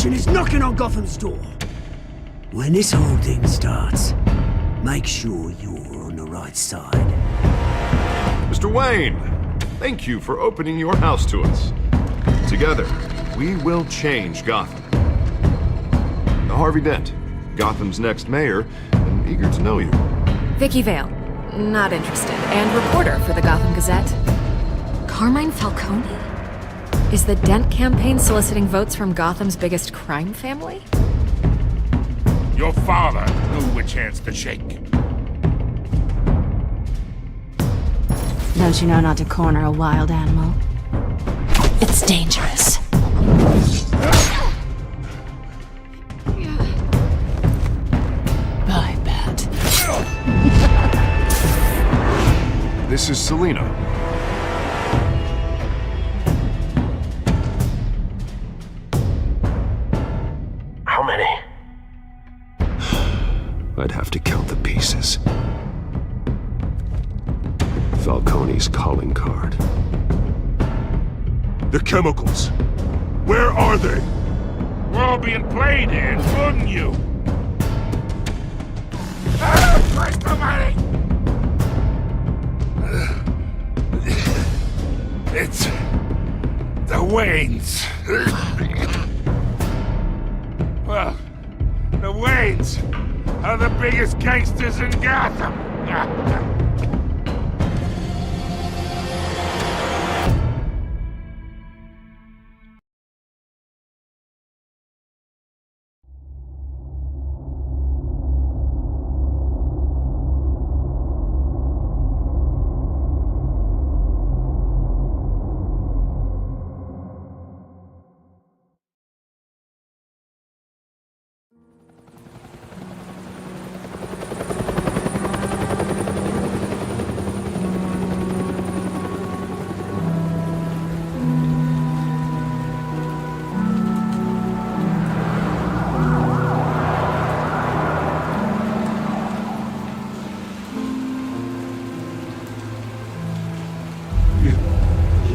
Retribution is knocking on Gotham's door. When this whole thing starts, make sure you're on the right side. Mr. Wayne, thank you for opening your house to us. Together, we will change Gotham. Harvey Dent, Gotham's next mayor, and eager to know you. Vicky Vale, not interested, and reporter for the Gotham Gazette. Carmine Falcone? Is the Dent campaign soliciting votes from Gotham's biggest crime family? Your father knew which hands to shake. Don't you know not to corner a wild animal? It's dangerous. Bye, Bat. This is Selina. How many? I'd have to count the pieces. Falcone's calling card. The chemicals. Where are they? We're all being played here, including you. Where's the money? It's the Waynes. Well, the Waynes are the biggest gangsters in Gotham.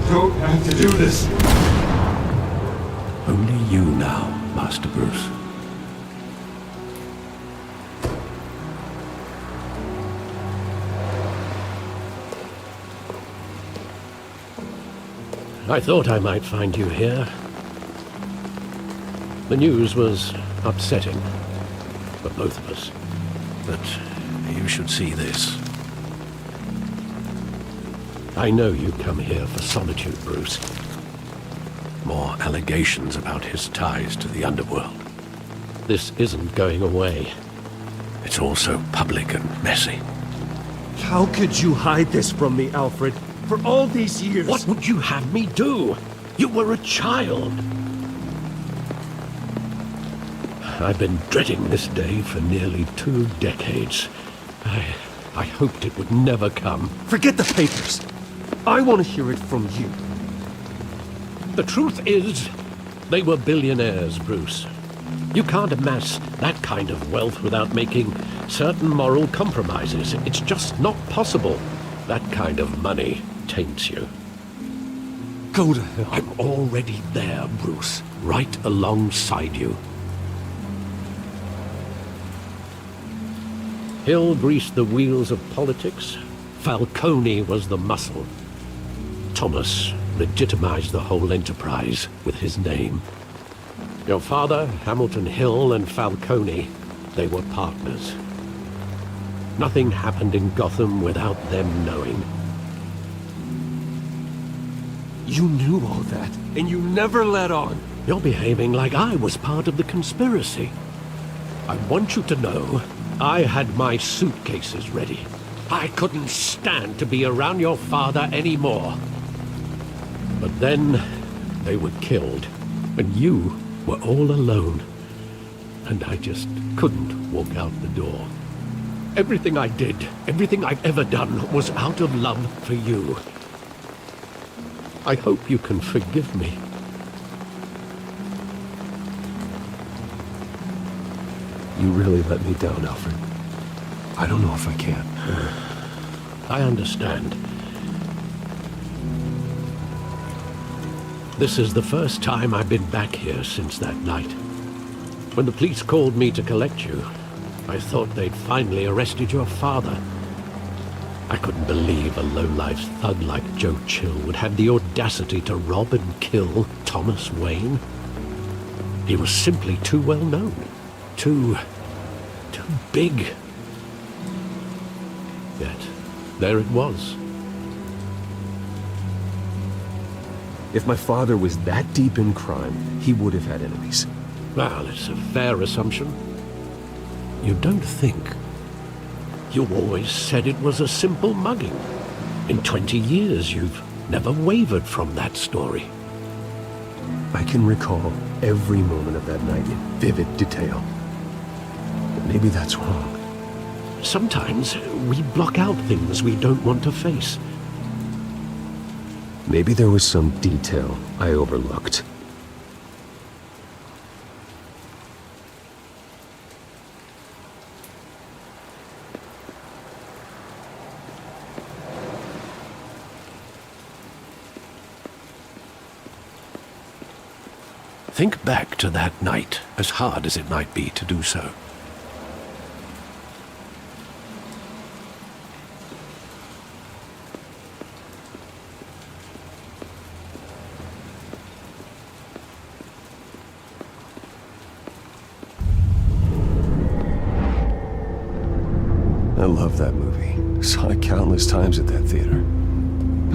Don't have to do this. Only you now, Master Bruce. I thought I might find you here. The news was upsetting for both of us. But you should see this. I know you come here for solitude, Bruce. More allegations about his ties to the underworld. This isn't going away. It's also public and messy. How could you hide this from me, Alfred? For all these years... What would you have me do? You were a child. I've been dreading this day for nearly 2 decades. I hoped it would never come. Forget the papers. I want to hear it from you. The truth is, they were billionaires, Bruce. You can't amass that kind of wealth without making certain moral compromises. It's just not possible. That kind of money taints you. Go to hell. I'm already there, Bruce. Right alongside you. Hill greased the wheels of politics. Falcone was the muscle. Thomas legitimized the whole enterprise with his name. Your father, Hamilton Hill, and Falcone, they were partners. Nothing happened in Gotham without them knowing. You knew all that, and you never let on. You're behaving like I was part of the conspiracy. I want you to know, I had my suitcases ready. I couldn't stand to be around your father anymore. But then, they were killed, and you were all alone. And I just couldn't walk out the door. Everything I did, everything I've ever done, was out of love for you. I hope you can forgive me. You really let me down, Alfred. I don't know if I can. I understand. This is the first time I've been back here since that night. When the police called me to collect you, I thought they'd finally arrested your father. I couldn't believe a low-life thug like Joe Chill would have the audacity to rob and kill Thomas Wayne. He was simply too well known. Too big. Yet, there it was. If my father was that deep in crime, he would have had enemies. Well, it's a fair assumption. You don't think? You always said it was a simple mugging. In 20 years, you've never wavered from that story. I can recall every moment of that night in vivid detail. But maybe that's wrong. Sometimes we block out things we don't want to face. Maybe there was some detail I overlooked. Think back to that night, as hard as it might be to do so. I love that movie. Saw it countless times at that theater.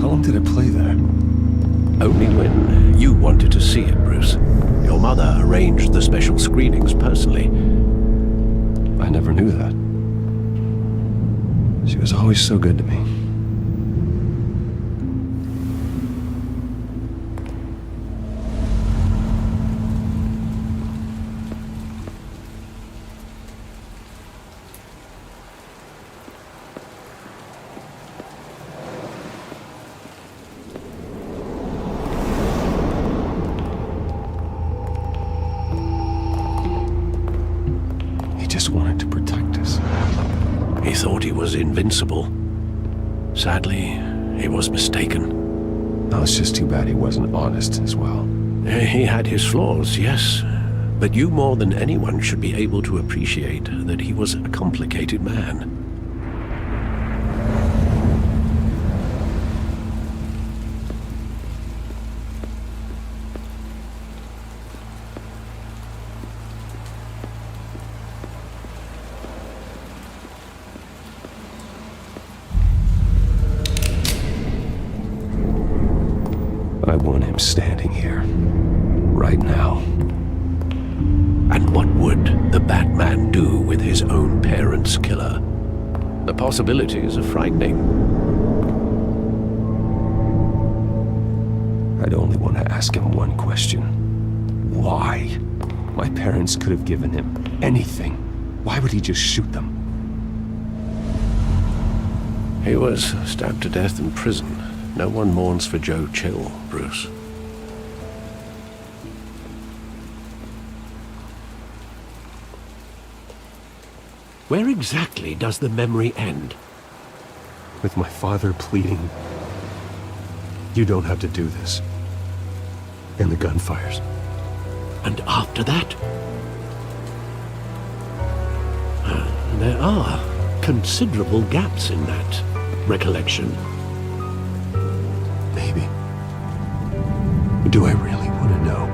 How long did it play there? Only when you wanted to see it, Bruce. Your mother arranged the special screenings personally. I never knew that. She was always so good to me. Wanted to protect us. He thought he was invincible. Sadly, he was mistaken. No, it's just too bad he wasn't honest as well. He had his flaws, yes. But you more than anyone should be able to appreciate that he was a complicated man. I want him standing here, right now. And what would the Batman do with his own parents' killer? The possibilities are frightening. I'd only want to ask him one question. Why? My parents could have given him anything. Why would he just shoot them? He was stabbed to death in prison. No one mourns for Joe Chill, Bruce. Where exactly does the memory end? With my father pleading, "You don't have to do this." And the gunfires. And after that? There are considerable gaps in that recollection. Maybe. Do I really want to know?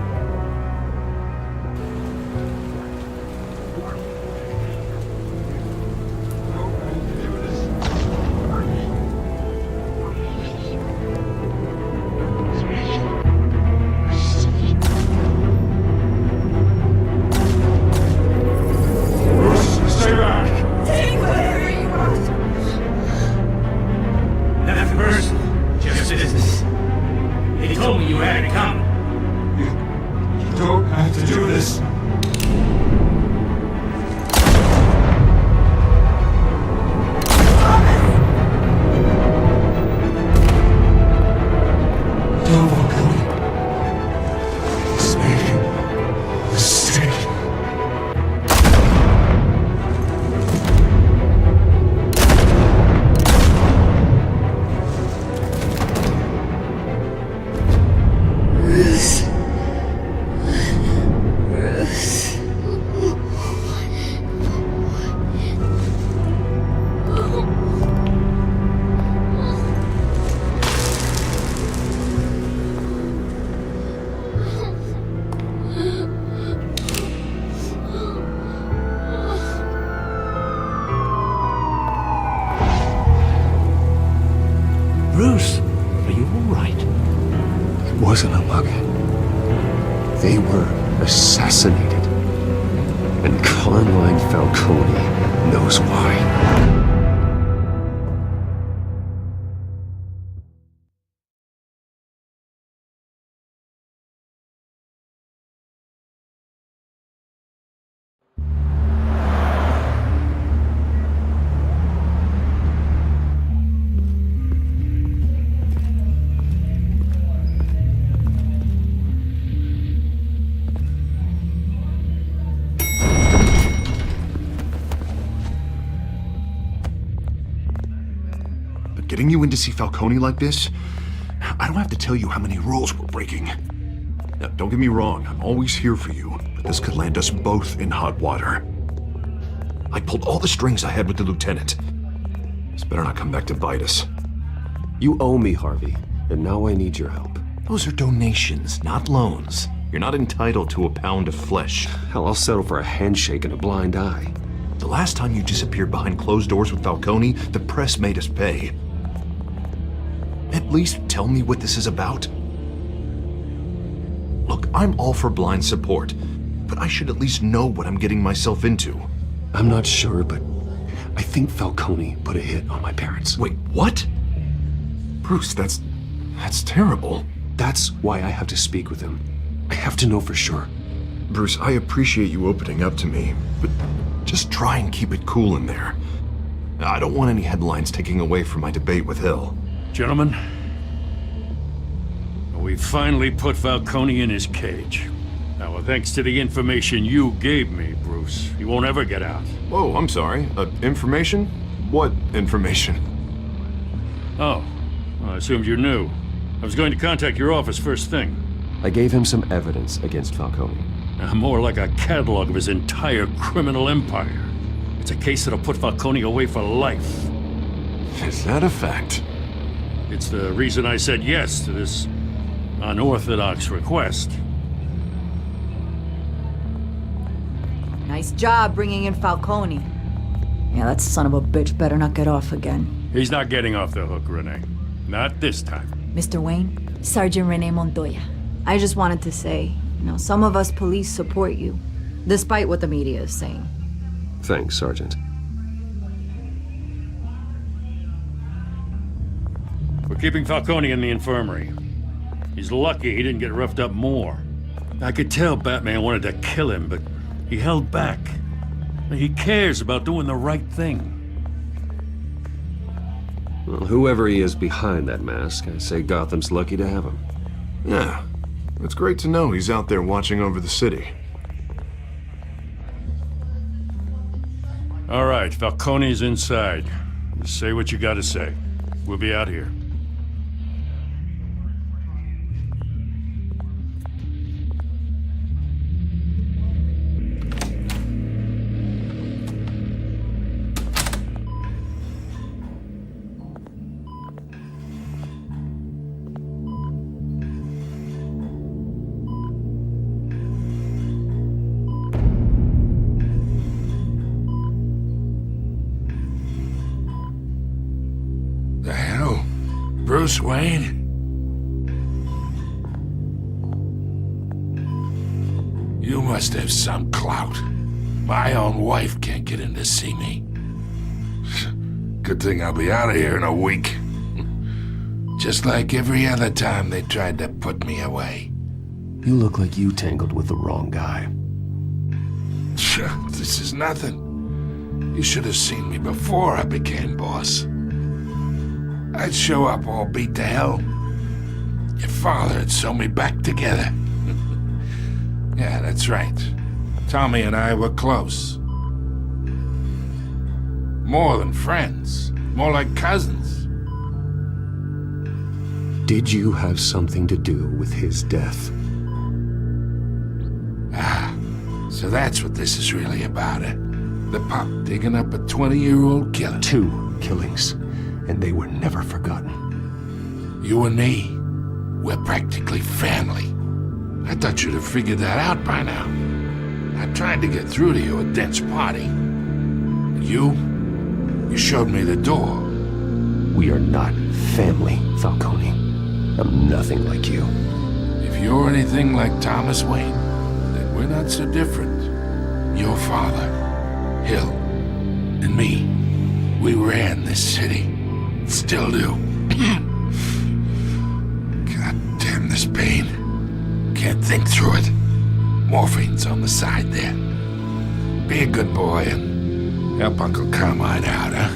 Stay back! Take whatever you want! Nothing personal, just business. They told me you had to come. Bruce, are you all right? It wasn't a mug. They were assassinated. And Carmine Falcone knows why. Getting you in to see Falcone like this? I don't have to tell you how many rules we're breaking. Now, don't get me wrong, I'm always here for you, but this could land us both in hot water. I pulled all the strings I had with the lieutenant. This better not come back to bite us. You owe me, Harvey, and now I need your help. Those are donations, not loans. You're not entitled to a pound of flesh. Hell, I'll settle for a handshake and a blind eye. The last time you disappeared behind closed doors with Falcone, the press made us pay. At least tell me what this is about. Look, I'm all for blind support, but I should at least know what I'm getting myself into. I'm not sure, but I think Falcone put a hit on my parents. Wait, what? Bruce, that's terrible. That's why I have to speak with him. I have to know for sure. Bruce, I appreciate you opening up to me, but just try and keep it cool in there. I don't want any headlines taking away from my debate with Hill. Gentlemen, we finally put Falcone in his cage. Now, thanks to the information you gave me, Bruce, he won't ever get out. Whoa, I'm sorry. Information? What information? Oh, well, I assumed you knew. I was going to contact your office first thing. I gave him some evidence against Falcone. More like a catalog of his entire criminal empire. It's a case that'll put Falcone away for life. Is that a fact? It's the reason I said yes to this unorthodox request. Nice job bringing in Falcone. Yeah, that son of a bitch better not get off again. He's not getting off the hook, Renee. Not this time. Mr. Wayne, Sergeant Renee Montoya. I just wanted to say, some of us police support you, despite what the media is saying. Thanks, Sergeant. We're keeping Falcone in the infirmary. He's lucky he didn't get roughed up more. I could tell Batman wanted to kill him, but he held back. He cares about doing the right thing. Well, whoever he is behind that mask, I say Gotham's lucky to have him. Yeah, it's great to know he's out there watching over the city. All right, Falcone's inside. Just say what you gotta say. We'll be out here. The hell? Bruce Wayne? You must have some clout. My own wife can't get in to see me. Good thing I'll be out of here in a week. Just like every other time they tried to put me away. You look like you tangled with the wrong guy. This is nothing. You should have seen me before I became boss. I'd show up all beat to hell. Your father'd sew me back together. Yeah, that's right. Tommy and I were close. More than friends. More like cousins. Did you have something to do with his death? So that's what this is really about, eh? The pup digging up a 20-year-old killer. 2 killings, and they were never forgotten. You and me, we're practically family. I thought you'd have figured that out by now. I tried to get through to you at Dent's party. You showed me the door. We are not family, Falcone. I'm nothing like you. If you're anything like Thomas Wayne, then we're not so different. Your father, Hill, and me, we ran this city. Still do. God damn this pain. Can't think through it. Morphine's on the side there. Be a good boy and help Uncle Carmine out, huh?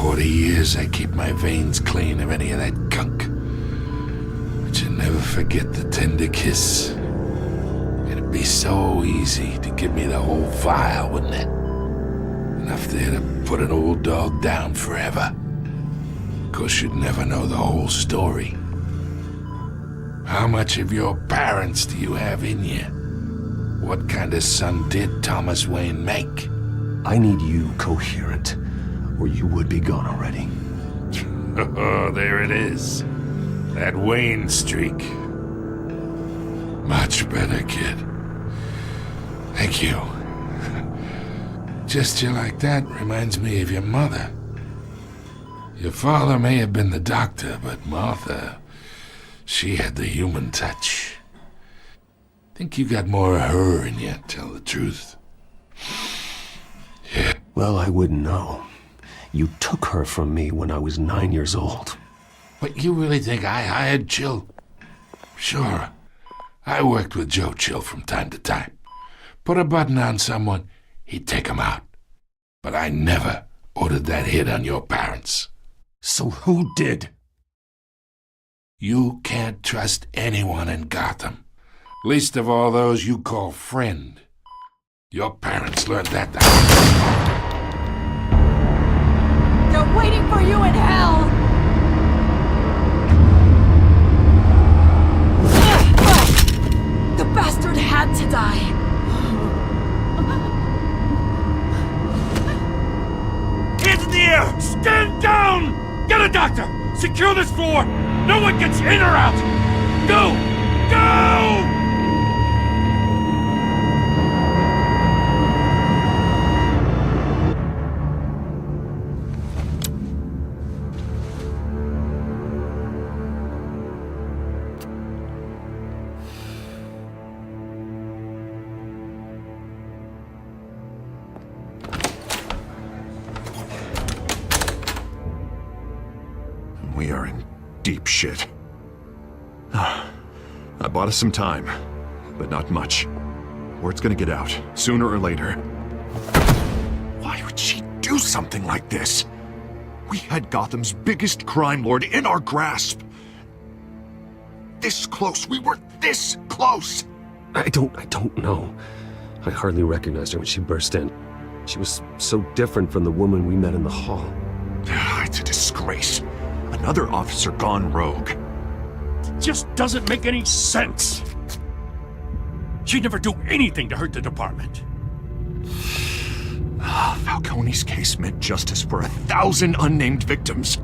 40 years I keep my veins clean of any of that gunk. But you never forget the tender kiss. It'd be so easy to give me the whole vial, wouldn't it? Enough there to put an old dog down forever. Of course, you'd never know the whole story. How much of your parents do you have in you? What kind of son did Thomas Wayne make? I need you coherent, or you would be gone already. Oh, there it is. That Wayne streak. Much better, kid. Thank you. Gesture like that reminds me of your mother. Your father may have been the doctor, but Martha, she had the human touch. Think you got more of her in you, tell the truth. Yeah. Well, I wouldn't know. You took her from me when I was 9 years old. But you really think I hired Chill? Sure. I worked with Joe Chill from time to time. Put a button on someone, he'd take him out. But I never ordered that hit on your parents. So who did? You can't trust anyone in Gotham. Least of all those you call friend. Your parents learned that. They're waiting for you in hell! The bastard had to die. Hands in the air! Stand down! Get a doctor! Secure this floor! No one gets in or out! Go! Go! We are in deep shit. I bought us some time, but not much. Word's gonna get out, sooner or later. Why would she do something like this? We had Gotham's biggest crime lord in our grasp. This close, we were this close! I don't know. I hardly recognized her when she burst in. She was so different from the woman we met in the hall. It's a disgrace. Another officer gone rogue. It just doesn't make any sense. She'd never do anything to hurt the department. Falcone's case meant justice for 1,000 unnamed victims.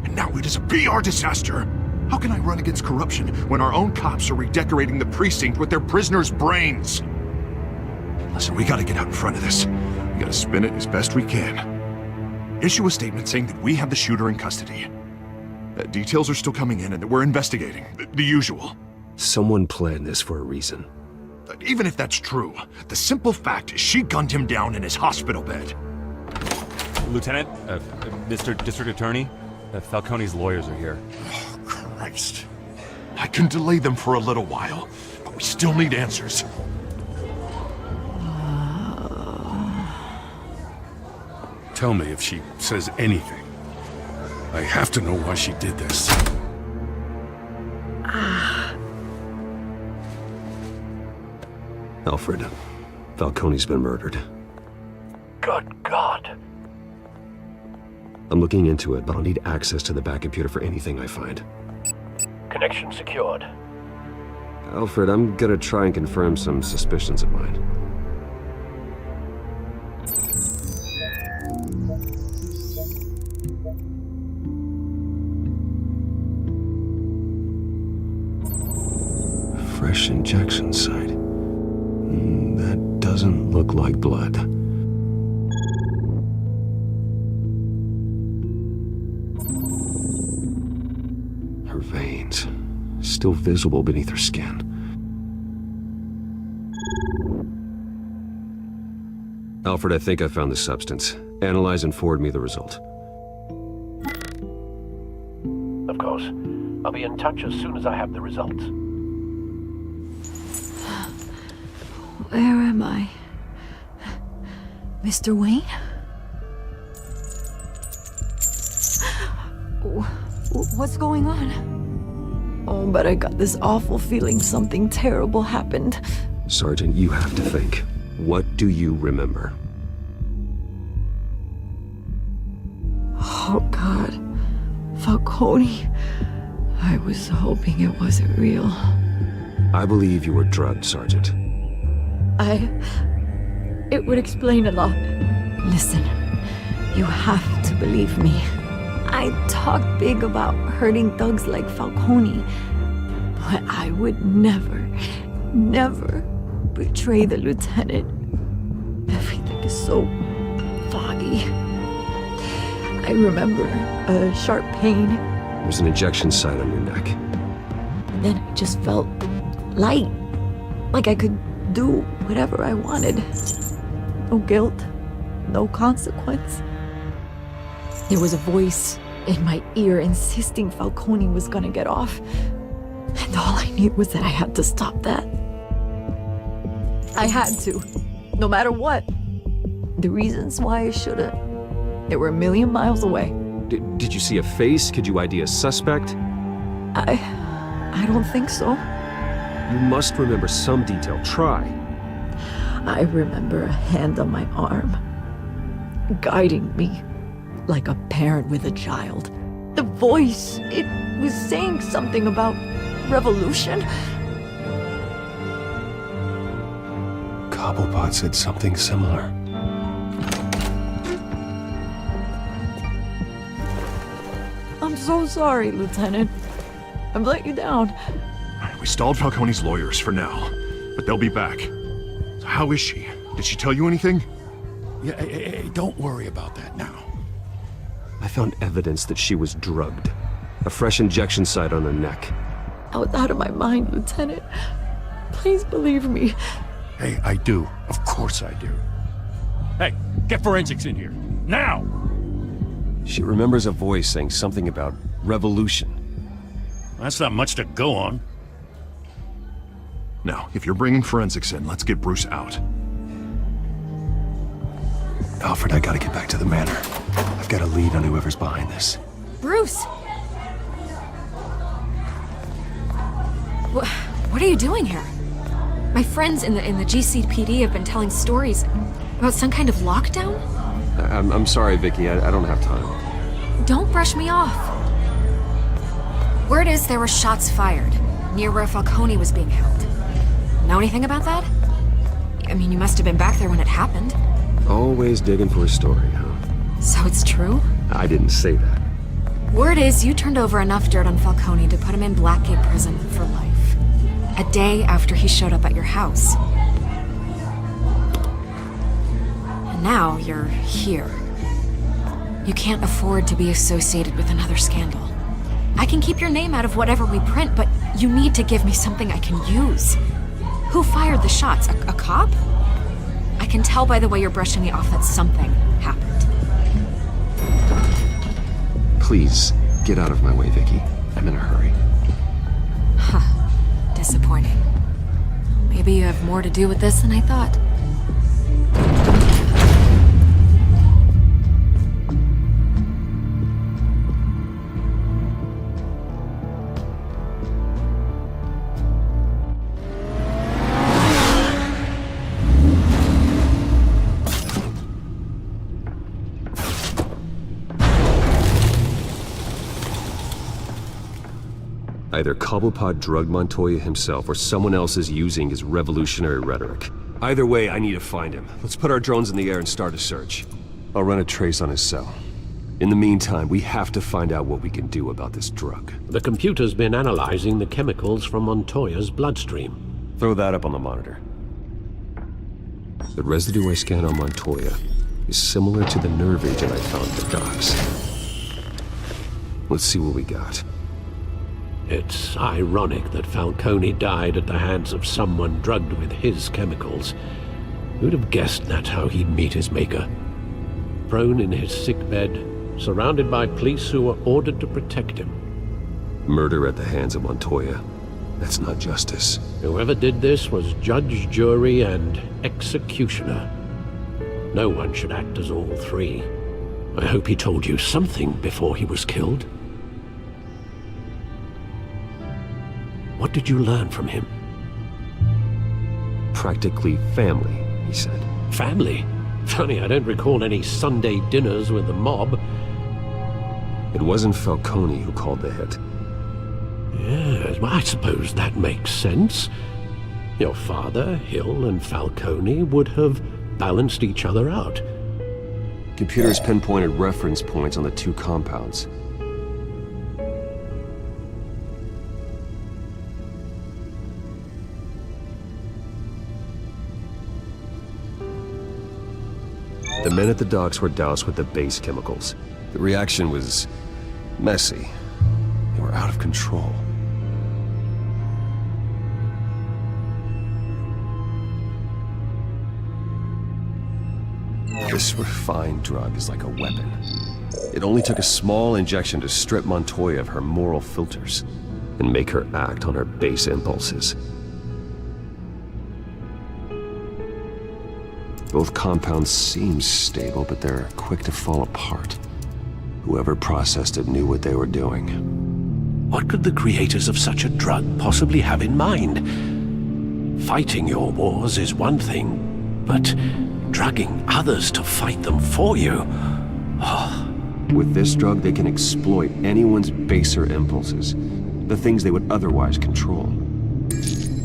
And now it is a PR disaster. How can I run against corruption when our own cops are redecorating the precinct with their prisoners' brains? Listen, we gotta get out in front of this. We gotta spin it as best we can. Issue a statement saying that we have the shooter in custody. Details are still coming in and that we're investigating. The usual. Someone planned this for a reason. Even if that's true, the simple fact is she gunned him down in his hospital bed. Lieutenant, Mr. District Attorney, Falcone's lawyers are here. Oh, Christ. I can delay them for a little while, but we still need answers. Tell me if she says anything. I have to know why she did this. Alfred, Falcone's been murdered. Good God. I'm looking into it, but I'll need access to the back computer for anything I find. Connection secured. Alfred, I'm gonna try and confirm some suspicions of mine. Fresh injection site. That doesn't look like blood. Her veins, still visible beneath her skin. Alfred, I think I found the substance. Analyze and forward me the result. Of course. I'll be in touch as soon as I have the results. Where am I? Mr. Wayne? What's going on? Oh, but I got this awful feeling something terrible happened. Sergeant, you have to think. What do you remember? Oh, God. Falcone. I was hoping it wasn't real. I believe you were drugged, Sergeant. It would explain a lot. Listen, you have to believe me. I talked big about hurting thugs like Falcone, but I would never betray the lieutenant. Everything is so foggy. I remember a sharp pain. There's an injection site on your neck. Then I just felt light, like I could do whatever I wanted. No guilt, no consequence. There was a voice in my ear insisting Falcone was gonna get off. And all I knew was that I had to stop that. I had to, no matter what. The reasons why I should've, they were a million miles away. Did you see a face? Could you ID a suspect? I don't think so. You must remember some detail. Try. I remember a hand on my arm, guiding me like a parent with a child. The voice, it was saying something about revolution. Cobblepot said something similar. I'm so sorry, Lieutenant. I've let you down. We stalled Falcone's lawyers for now, but they'll be back. So how is she? Did she tell you anything? Yeah, hey, don't worry about that now. I found evidence that she was drugged. A fresh injection site on her neck. I was out of my mind, Lieutenant. Please believe me. Hey, I do. Of course I do. Hey, get forensics in here. Now! She remembers a voice saying something about revolution. That's not much to go on. Now, if you're bringing forensics in, let's get Bruce out. Alfred, I gotta get back to the manor. I've got a lead on whoever's behind this. Bruce! What are you doing here? My friends in the GCPD have been telling stories about some kind of lockdown? I'm sorry, Vicky. I don't have time. Don't brush me off. Word is there were shots fired near where Falcone was being held. Know anything about that? I mean, you must have been back there when it happened. Always digging for a story, huh? So it's true? I didn't say that. Word is you turned over enough dirt on Falcone to put him in Blackgate Prison for life. A day after he showed up at your house. And now you're here. You can't afford to be associated with another scandal. I can keep your name out of whatever we print, but you need to give me something I can use. Who fired the shots? A cop? I can tell by the way you're brushing me off that something happened. Please, get out of my way, Vicky. I'm in a hurry. Huh. Disappointing. Maybe you have more to do with this than I thought. Either Cobblepot drugged Montoya himself, or someone else is using his revolutionary rhetoric. Either way, I need to find him. Let's put our drones in the air and start a search. I'll run a trace on his cell. In the meantime, we have to find out what we can do about this drug. The computer's been analyzing the chemicals from Montoya's bloodstream. Throw that up on the monitor. The residue I scanned on Montoya is similar to the nerve agent I found at the docks. Let's see what we got. It's ironic that Falcone died at the hands of someone drugged with his chemicals. Who'd have guessed that's how he'd meet his maker? Prone in his sickbed, surrounded by police who were ordered to protect him. Murder at the hands of Montoya. That's not justice. Whoever did this was judge, jury, and executioner. No one should act as all three. I hope he told you something before he was killed. What did you learn from him? Practically family, he said. Family? Funny, I don't recall any Sunday dinners with the mob. It wasn't Falcone who called the hit. Yes, well, I suppose that makes sense. Your father, Hill, and Falcone would have balanced each other out. Computers pinpointed reference points on the two compounds. The men at the docks were doused with the base chemicals. The reaction was messy. They were out of control. This refined drug is like a weapon. It only took a small injection to strip Montoya of her moral filters and make her act on her base impulses. Both compounds seem stable, but they're quick to fall apart. Whoever processed it knew what they were doing. What could the creators of such a drug possibly have in mind? Fighting your wars is one thing, but drugging others to fight them for you? Oh. With this drug, they can exploit anyone's baser impulses, the things they would otherwise control.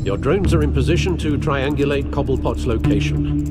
Your drones are in position to triangulate Cobblepot's location.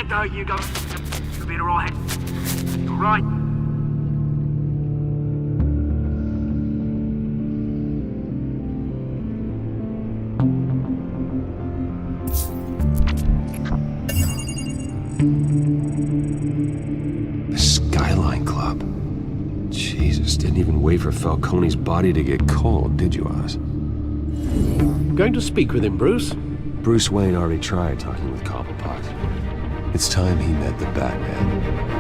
There you go. You'll be alright. Alright. The Skyline Club. Jesus, didn't even wait for Falcone's body to get cold, did you, Oz? Going to speak with him, Bruce? Bruce Wayne already tried talking with Cobblepot. It's time he met the Batman.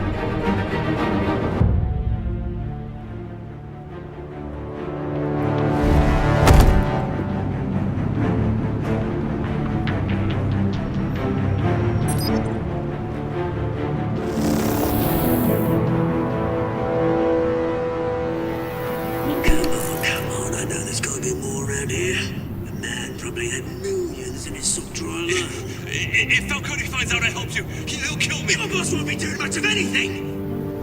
If Falcone finds out I helped you, he'll kill me. Your boss won't be doing much of anything.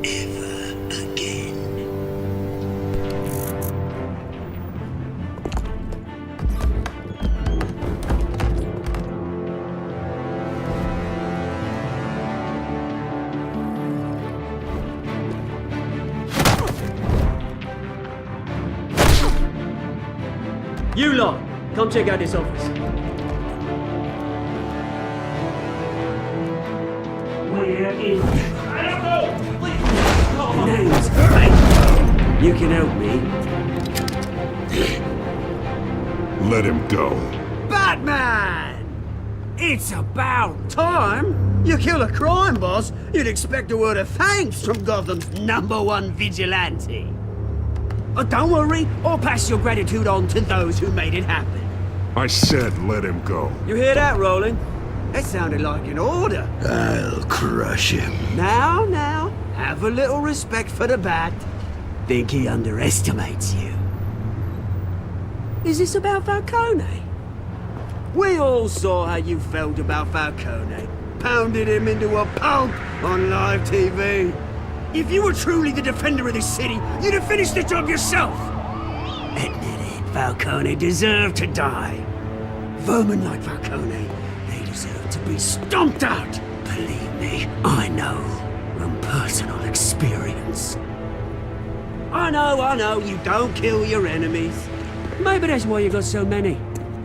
Ever again. You lot, come check out this office. We're in trouble! Name's right. You can help me. Let him go. Batman! It's about time. You kill a crime boss, you'd expect a word of thanks from Gotham's #1 vigilante. But don't worry, I'll pass your gratitude on to those who made it happen. I said let him go. You hear that, Roland? That sounded like an order. I'll crush him. Now, have a little respect for the Bat. Think he underestimates you. Is this about Falcone? We all saw how you felt about Falcone. Pounded him into a pulp on live TV. If you were truly the defender of this city, you'd have finished the job yourself. Admit it, Falcone deserved to die. Vermin like Falcone, they deserve to be stomped out. Believe me, I know from personal experience. I know, you don't kill your enemies. Maybe that's why you got so many.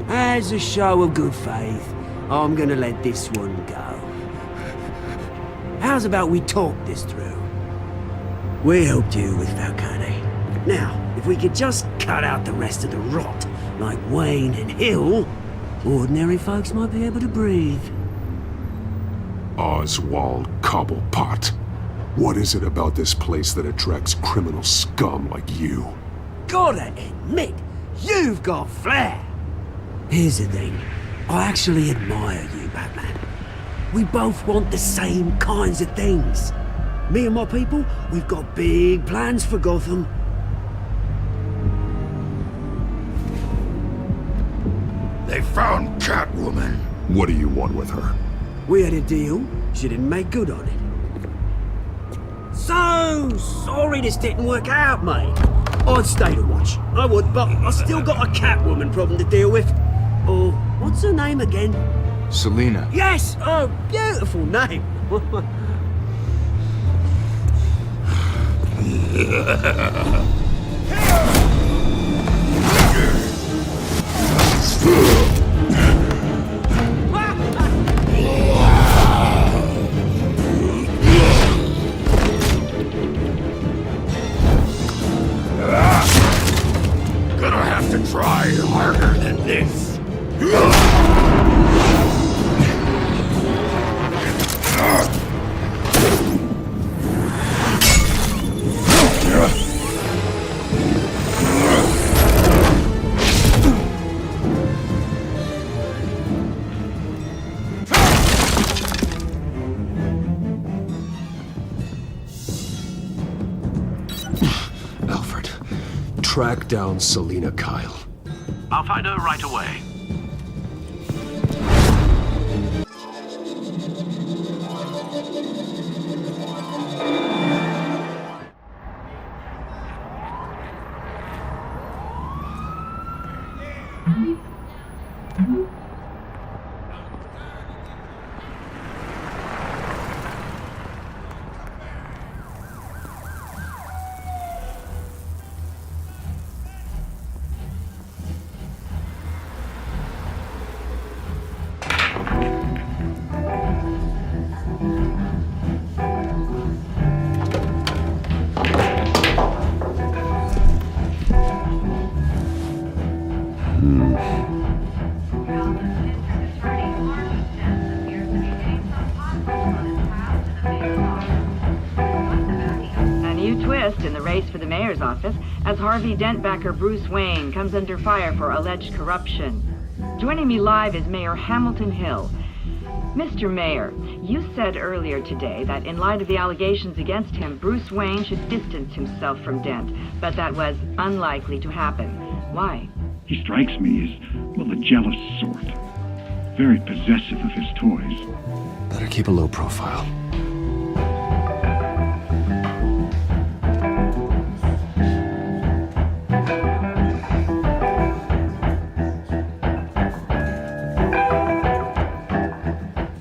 As a show of good faith, I'm gonna let this one go. How's about we talk this through? We helped you with Falcone. Now, if we could just cut out the rest of the rot, like Wayne and Hill, ordinary folks might be able to breathe. Oswald Cobblepot. What is it about this place that attracts criminal scum like you? Gotta admit, you've got flair. Here's the thing. I actually admire you, Batman. We both want the same kinds of things. Me and my people, we've got big plans for Gotham. They found Catwoman. What do you want with her? We had a deal. She didn't make good on it. So sorry this didn't work out, mate. I'd stay to watch. I would, but I still got a Catwoman problem to deal with. Oh, what's her name again? Selina. Yes! Oh, beautiful name. Gonna have to try harder than this. Alfred, track down Selina Kyle. I'll find her right away. In the race for the mayor's office as Harvey Dent backer Bruce Wayne comes under fire for alleged corruption. Joining me live is Mayor Hamilton Hill. Mr. Mayor, you said earlier today that in light of the allegations against him, Bruce Wayne should distance himself from Dent, but that was unlikely to happen. Why? He strikes me as, well, a jealous sort. Very possessive of his toys. Better keep a low profile.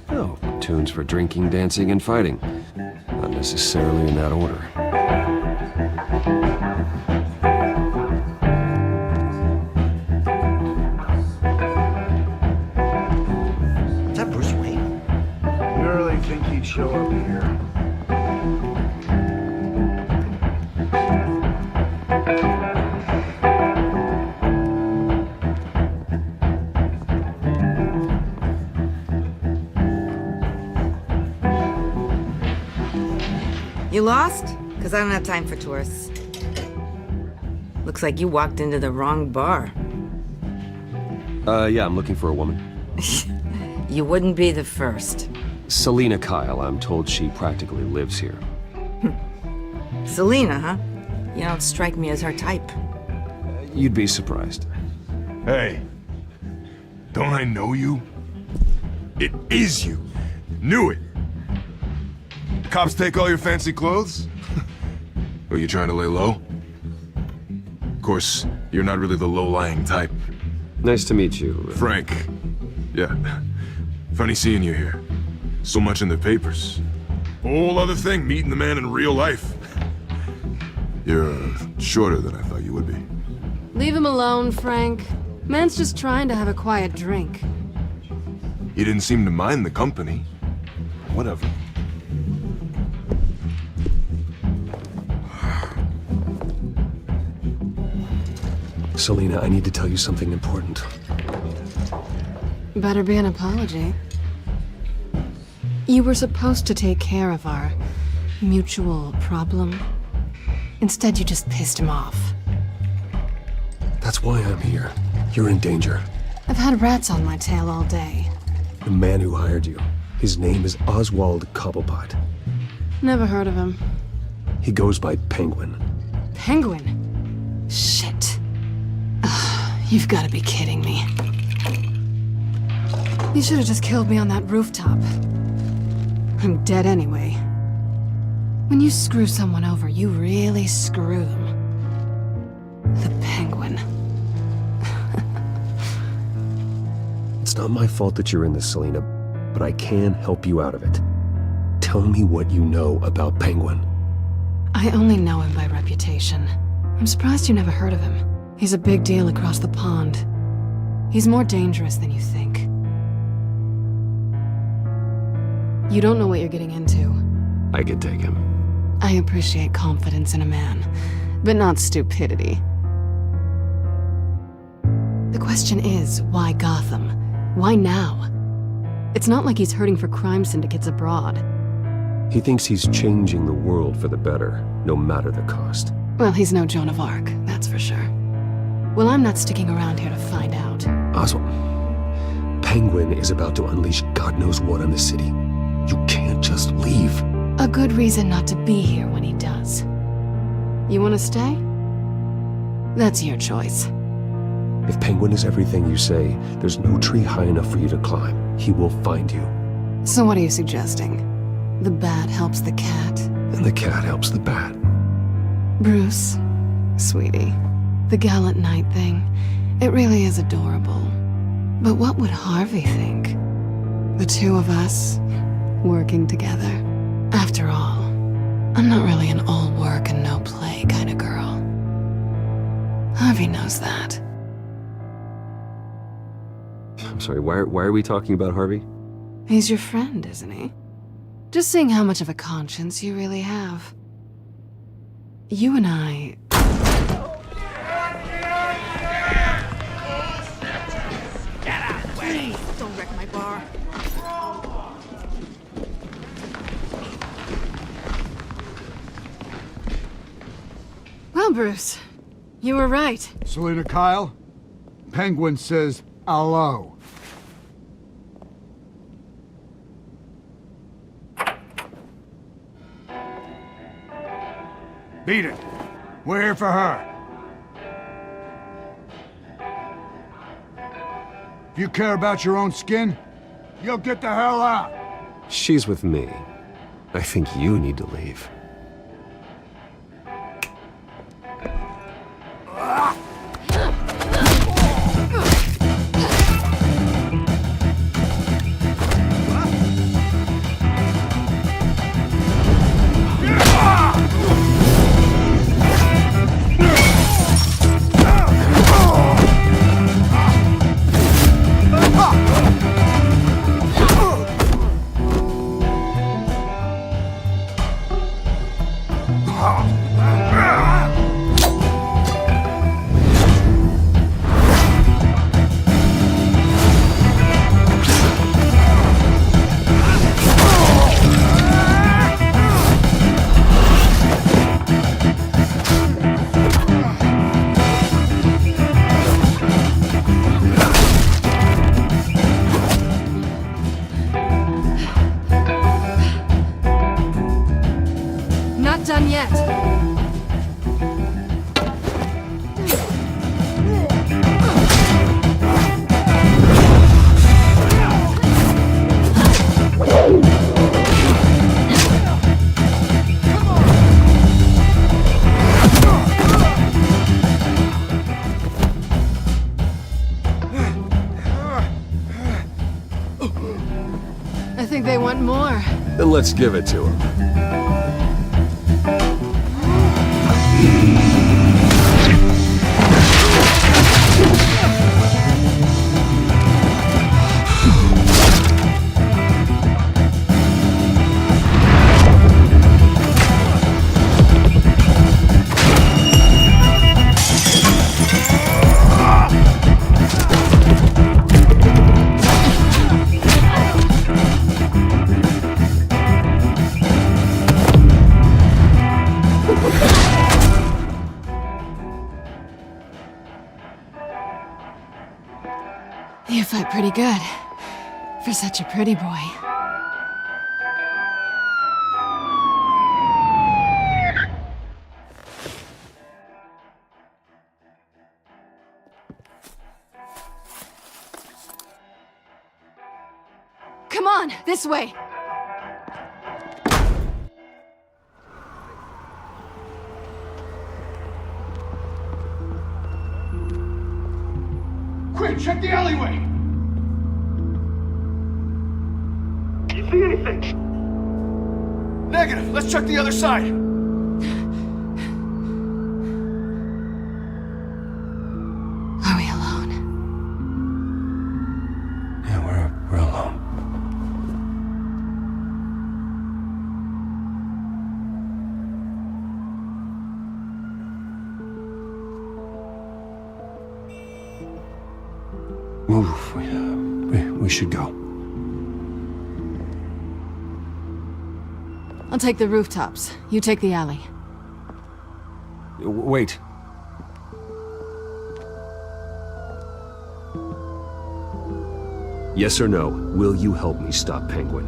Oh, tunes for drinking, dancing, and fighting. Not necessarily in that order. Is that Bruce Wayne? You really think he'd show up here? You lost? Because I don't have time for tourists. Looks like you walked into the wrong bar. Yeah, I'm looking for a woman. You wouldn't be the first. Selina Kyle, I'm told she practically lives here. Selina, huh? You don't strike me as her type. You'd be surprised. Hey, don't I know you? It is you. Knew it. Cops take all your fancy clothes? Are you trying to lay low? Of course, you're not really the low-lying type. Nice to meet you. Frank. Yeah. Funny seeing you here. So much in the papers. Whole other thing, meeting the man in real life. You're shorter than I thought you would be. Leave him alone, Frank. Man's just trying to have a quiet drink. You didn't seem to mind the company. Whatever. Selina, I need to tell you something important. Better be an apology. You were supposed to take care of our mutual problem. Instead, you just pissed him off. That's why I'm here. You're in danger. I've had rats on my tail all day. The man who hired you, his name is Oswald Cobblepot. Never heard of him. He goes by Penguin. Penguin? Shit. You've got to be kidding me. You should have just killed me on that rooftop. I'm dead anyway. When you screw someone over, you really screw them. The Penguin. It's not my fault that you're in this, Selina, but I can help you out of it. Tell me what you know about Penguin. I only know him by reputation. I'm surprised you never heard of him. He's a big deal across the pond. He's more dangerous than you think. You don't know what you're getting into. I could take him. I appreciate confidence in a man, but not stupidity. The question is, why Gotham? Why now? It's not like he's hurting for crime syndicates abroad. He thinks he's changing the world for the better, no matter the cost. Well, he's no Joan of Arc, that's for sure. Well, I'm not sticking around here to find out. Oswald, Penguin is about to unleash God knows what on the city. You can't just leave. A good reason not to be here when he does. You want to stay? That's your choice. If Penguin is everything you say, there's no tree high enough for you to climb. He will find you. So what are you suggesting? The bat helps the cat? And the cat helps the bat. Bruce, sweetie, the gallant knight thing, it really is adorable. But what would Harvey think? The two of us, working together. After all, I'm not really an all work and no play kind of girl. Harvey knows that. I'm sorry, why are we talking about Harvey? He's your friend, isn't he? Just seeing how much of a conscience you really have. You and I... Get out, please! Don't wreck my bar. Well, Bruce, you were right. Selina Kyle, Penguin says hello. Beat it. We're here for her. If you care about your own skin, you'll get the hell out. She's with me. I think you need to leave. Not done yet. I think they want more. Then let's give it to him. You fight pretty good. For such a pretty boy. Come on, this way! Quick, check the alleyway! You see anything? Negative. Let's check the other side. Are we alone? Yeah, we're alone. Move. We should go. I'll take the rooftops. You take the alley. Wait. Yes or no, will you help me stop Penguin?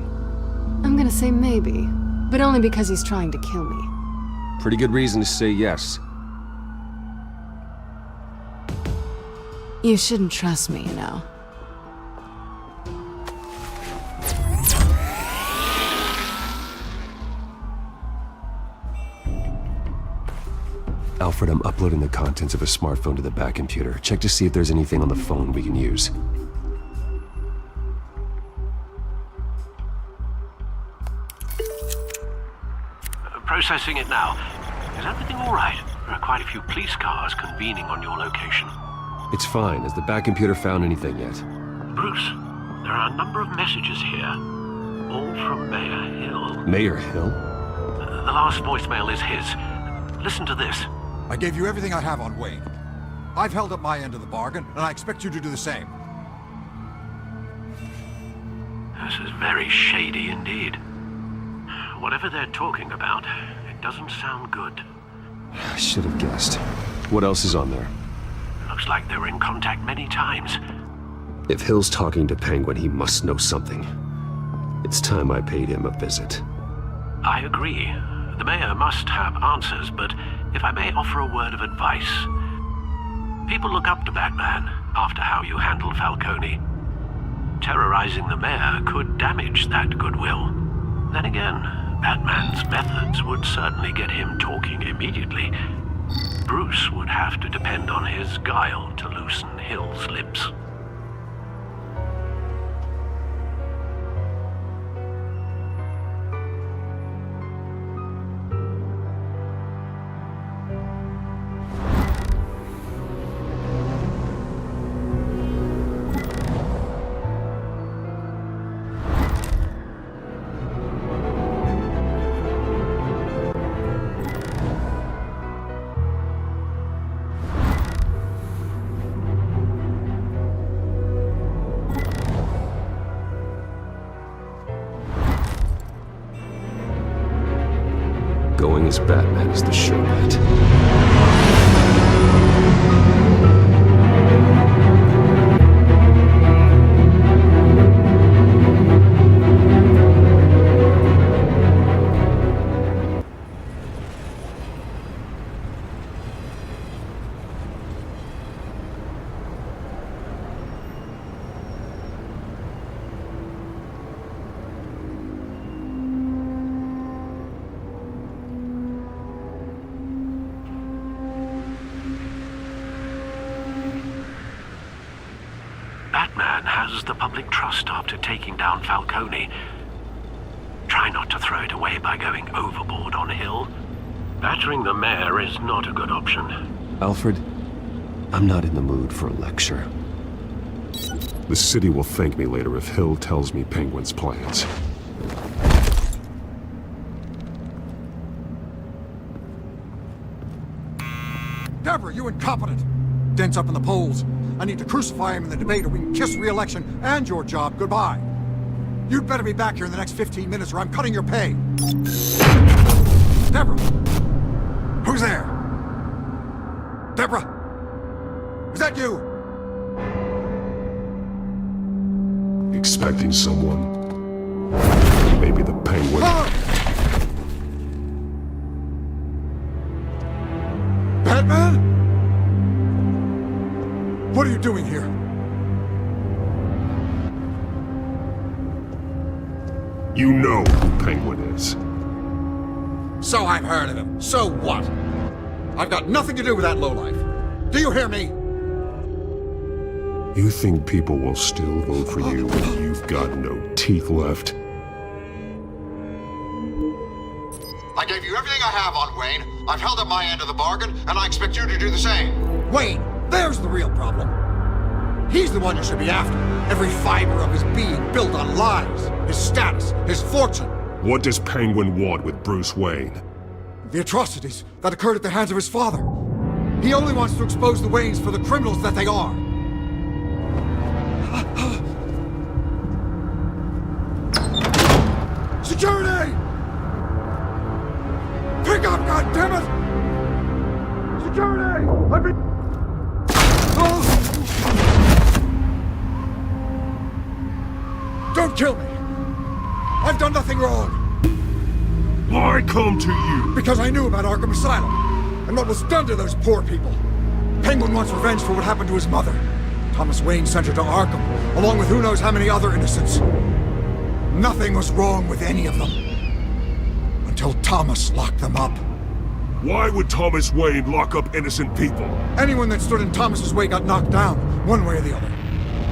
I'm gonna say maybe, but only because he's trying to kill me. Pretty good reason to say yes. You shouldn't trust me, you know. Alfred, I'm uploading the contents of a smartphone to the back computer. Check to see if there's anything on the phone we can use. Processing it now. Is everything all right? There are quite a few police cars convening on your location. It's fine. Has the back computer found anything yet? Bruce, there are a number of messages here. All from Mayor Hill. Mayor Hill? The last voicemail is his. Listen to this. I gave you everything I have on Wayne. I've held up my end of the bargain, and I expect you to do the same. This is very shady indeed. Whatever they're talking about, it doesn't sound good. I should have guessed. What else is on there? Looks like they were in contact many times. If Hill's talking to Penguin, he must know something. It's time I paid him a visit. I agree. The mayor must have answers, but if I may offer a word of advice. People look up to Batman after how you handled Falcone. terrorizing the mayor could damage that goodwill. Then again, Batman's methods would certainly get him talking immediately. Bruce would have to depend on his guile to loosen Hill's lips. Going as Batman is the sure bet. Batman has the public trust after taking down Falcone. Try not to throw it away by going overboard on Hill. Battering the mayor is not a good option. Alfred, I'm not in the mood for a lecture. The city will thank me later if Hill tells me Penguin's plans. Deborah, you incompetent! Dent's up in the polls. I need to crucify him in the debate or we can kiss re-election and your job goodbye. You'd better be back here in the next 15 minutes or I'm cutting your pay. Deborah! Who's there? Deborah! Is that you? Expecting someone. Maybe the Penguin. Batman? What are you doing here? You know who Penguin is. So I've heard of him. So what? I've got nothing to do with that lowlife. Do you hear me? You think people will still vote for you when you've got no teeth left? I gave you everything I have on Wayne. I've held up my end of the bargain, and I expect you to do the same. Wayne, there's the real problem. He's the one you should be after. Every fiber of his being built on lies, his status, his fortune. What does Penguin want with Bruce Wayne? The atrocities that occurred at the hands of his father. He only wants to expose the Waynes for the criminals that they are. Security! Pick up, goddammit! Security! I've been... Don't kill me! I've done nothing wrong! Why come to you? Because I knew about Arkham Asylum, and what was done to those poor people. Penguin wants revenge for what happened to his mother. Thomas Wayne sent her to Arkham, along with who knows how many other innocents. Nothing was wrong with any of them. Until Thomas locked them up. Why would Thomas Wayne lock up innocent people? Anyone that stood in Thomas's way got knocked down, one way or the other.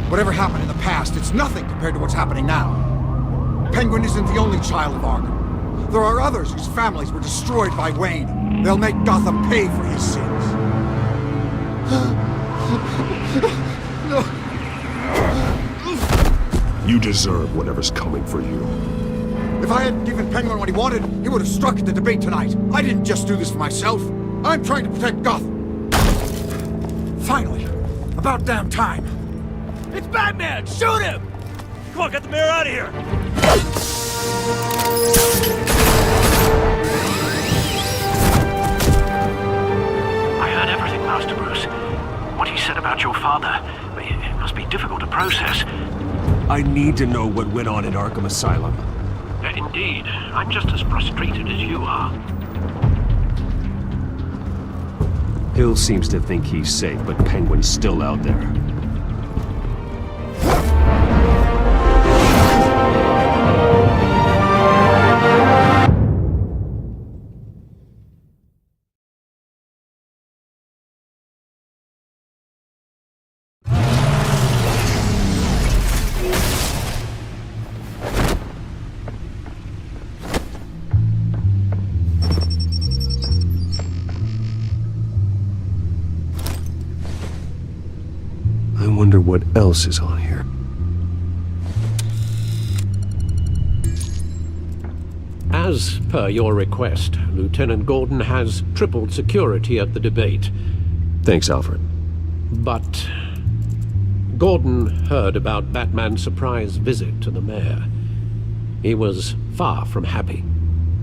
Whatever happened in the past, it's nothing compared to what's happening now. Penguin isn't the only child of Arkham. There are others whose families were destroyed by Wayne. They'll make Gotham pay for his sins. You deserve whatever's coming for you. If I hadn't given Penguin what he wanted, he would have struck at the debate tonight. I didn't just do this for myself. I'm trying to protect Gotham. Finally. About damn time. It's Batman! Shoot him! Come on, get the mayor out of here! I heard everything, Master Bruce. What he said about your father, it must be difficult to process. I need to know what went on at Arkham Asylum. Indeed. I'm just as frustrated as you are. Hill seems to think he's safe, but Penguin's still out there. what else is on here. As per your request, Lieutenant Gordon has tripled security at the debate. Thanks, Alfred. But Gordon heard about Batman's surprise visit to the mayor. He was far from happy.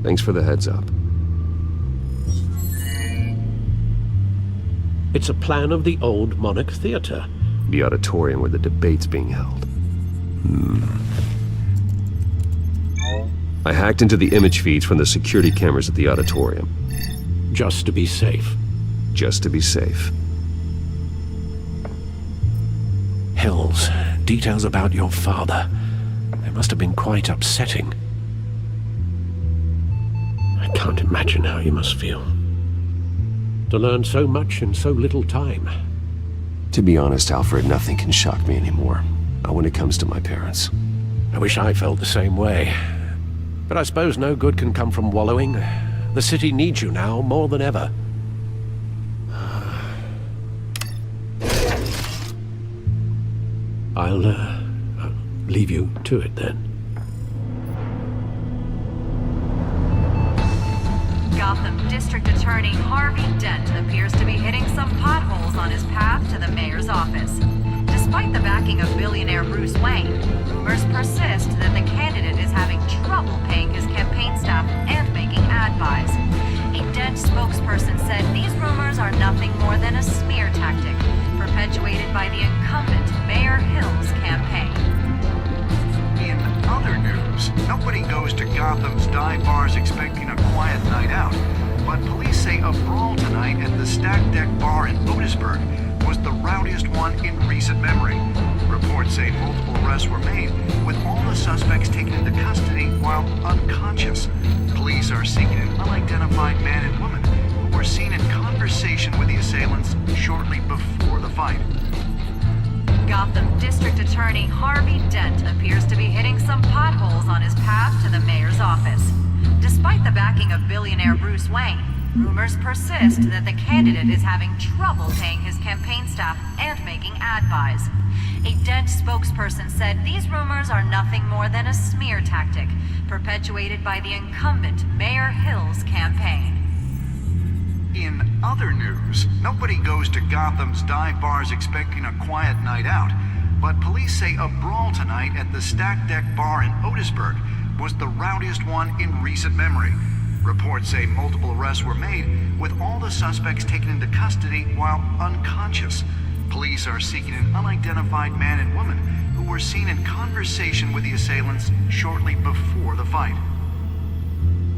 Thanks for the heads up. It's a plan of the old Monarch Theater. The auditorium where the debate's being held. I hacked into the image feeds from the security cameras at the auditorium. Just to be safe. Just to be safe. Hills, details about your father. They must have been quite upsetting. I can't imagine how you must feel. To learn so much in so little time. To be honest, Alfred, nothing can shock me anymore. Not when it comes to my parents. I wish I felt the same way. But I suppose no good can come from wallowing. The city needs you now more than ever. I'll leave you to it then. Gotham District Attorney Harvey Dent appears to be hitting some potholes on his path to the mayor's office. Despite the backing of billionaire Bruce Wayne, rumors persist that the candidate is having trouble paying his campaign staff and making ad buys. A Dent spokesperson said these rumors are nothing more than a smear tactic, perpetuated by the incumbent Mayor Hill's campaign. In other news, nobody goes to Gotham's dive bars expecting a quiet night out, but police say a brawl tonight at the Stack Deck Bar in Otisburg was the rowdiest one in recent memory. Reports say multiple arrests were made, with all the suspects taken into custody while unconscious. Police are seeking an unidentified man and woman who were seen in conversation with the assailants shortly before the fight. Gotham District Attorney Harvey Dent appears to be hitting some potholes on his path to the mayor's office. Despite the backing of billionaire Bruce Wayne, rumors persist that the candidate is having trouble paying his campaign staff and making ad buys. A Dent spokesperson said these rumors are nothing more than a smear tactic, perpetuated by the incumbent Mayor Hill's campaign. In other news, nobody goes to Gotham's dive bars expecting a quiet night out, but police say a brawl tonight at the Stack Deck Bar in Otisburg was the rowdiest one in recent memory. Reports say multiple arrests were made, with all the suspects taken into custody while unconscious. Police are seeking an unidentified man and woman who were seen in conversation with the assailants shortly before the fight.